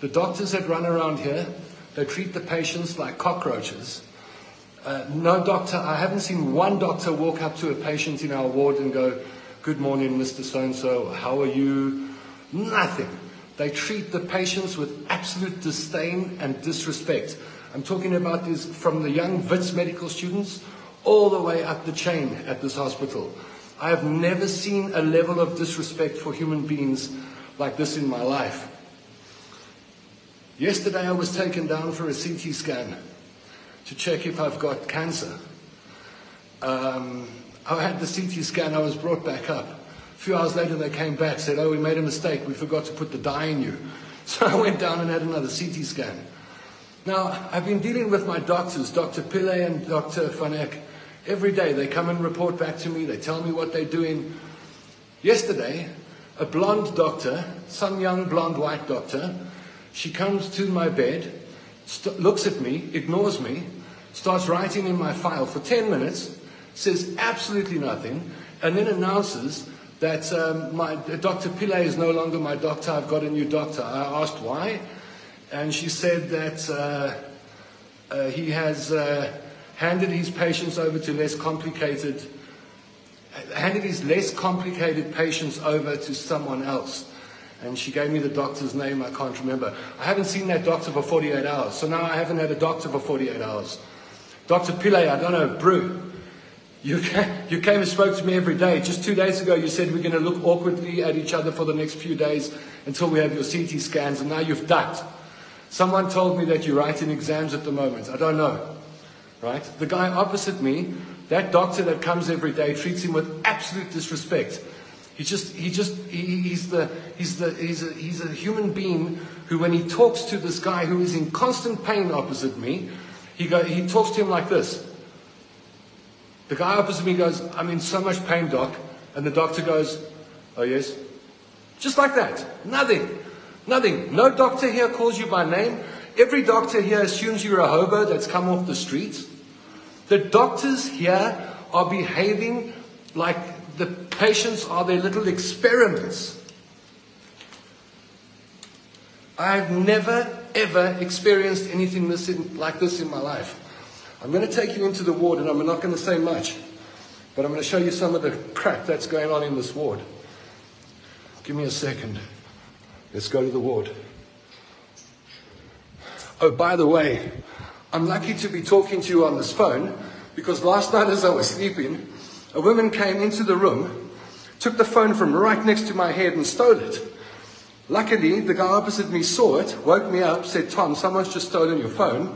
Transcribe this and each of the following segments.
The doctors that run around here, they treat the patients like cockroaches. No doctor, I haven't seen one doctor walk up to a patient in our ward and go, "Good morning, Mr. So-and-so, how are you?" Nothing. They treat the patients with absolute disdain and disrespect. I'm talking about this from the young Wits medical students all the way up the chain at this hospital. I have never seen a level of disrespect for human beings like this in my life. Yesterday I was taken down for a CT scan to check if I've got cancer. I had the CT scan, I was brought back up. A few hours later they came back, said, "Oh, we made a mistake, we forgot to put the dye in you." So I went down and had another CT scan. Now, I've been dealing with my doctors, Dr. Pillay and Dr. Van Eck. Every day they come and report back to me, they tell me what they're doing. Yesterday, a blonde doctor, some young blonde white doctor, she comes to my bed, looks at me, ignores me, starts writing in my file for 10 minutes, says absolutely nothing, and then announces that Dr. Pillay is no longer my doctor, I've got a new doctor. I asked why, and she said that he has handed his patients over to less complicated patients over to someone else. And she gave me the doctor's name, I can't remember. I haven't seen that doctor for 48 hours, so now I haven't had a doctor for 48 hours. Dr. Pillay, I don't know, Brew, you came and spoke to me every day. Just 2 days ago you said we're going to look awkwardly at each other for the next few days until we have your CT scans, and now you've ducked. Someone told me that you're writing exams at the moment. I don't know, right? The guy opposite me, that doctor that comes every day, treats him with absolute disrespect. He's a human being who, when he talks to this guy who is in constant pain opposite me, he talks to him like this. The guy opposite me goes, "I'm in so much pain, doc." And the doctor goes, "Oh, yes?" Just like that. Nothing. No doctor here calls you by name. Every doctor here assumes you're a hobo that's come off the street. The doctors here are behaving like the patients are their little experiments. I've never, ever experienced anything like this in my life. I'm going to take you into the ward, and I'm not going to say much, but I'm going to show you some of the crap that's going on in this ward. Give me a second. Let's go to the ward. Oh, by the way, I'm lucky to be talking to you on this phone, because last night as I was sleeping, a woman came into the room, took the phone from right next to my head and stole it. Luckily, the guy opposite me saw it, woke me up, said, "Tom, someone's just stolen your phone."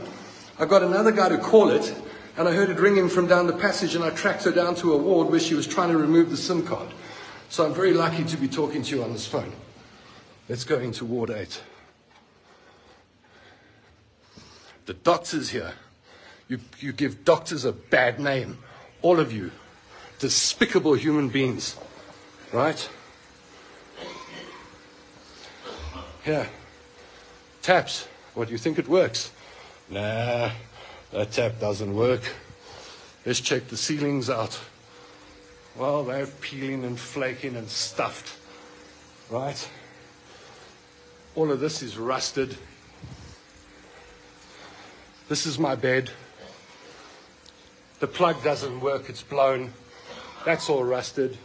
I got another guy to call it, and I heard it ringing from down the passage, and I tracked her down to a ward where she was trying to remove the SIM card. So I'm very lucky to be talking to you on this phone. Let's go into Ward 8. The doctors here, you give doctors a bad name. All of you. Despicable human beings. Right? Here. Taps. What, do you think it works? Nah, that tap doesn't work. Let's check the ceilings out. Well, they're peeling and flaking and stuffed. Right? All of this is rusted. This is my bed. The plug doesn't work, it's blown. That's all rusted.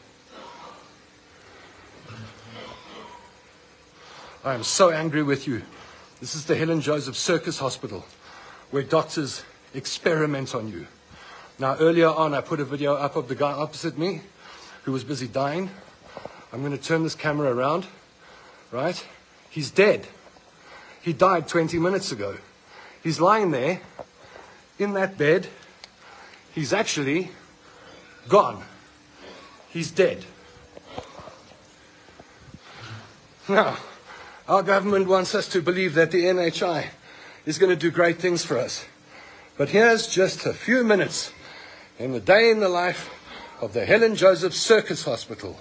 I am so angry with you. This is the Helen Joseph Circus Hospital, where doctors experiment on you. Now, earlier on, I put a video up of the guy opposite me who was busy dying. I'm going to turn this camera around, right? He's dead. He died 20 minutes ago. He's lying there in that bed. He's actually gone. He's dead. Now, our government wants us to believe that the NHI is going to do great things for us. But here's just a few minutes in the day in the life of the Helen Joseph Circus Hospital,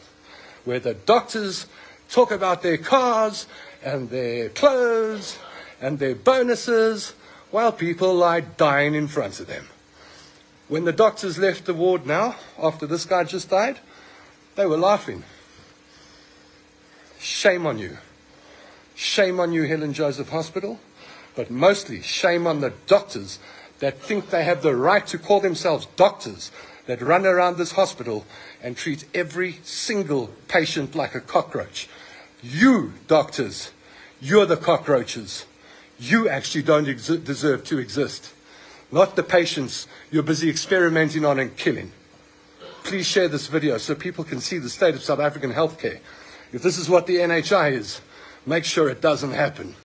where the doctors talk about their cars and their clothes and their bonuses while people lie dying in front of them. When the doctors left the ward now, after this guy just died, they were laughing. Shame on you. Shame on you, Helen Joseph Hospital, but mostly shame on the doctors that think they have the right to call themselves doctors, that run around this hospital and treat every single patient like a cockroach. You, doctors, you're the cockroaches. You actually don't deserve to exist, not the patients you're busy experimenting on and killing. Please share this video so people can see the state of South African healthcare. If this is what the NHI is, make sure it doesn't happen.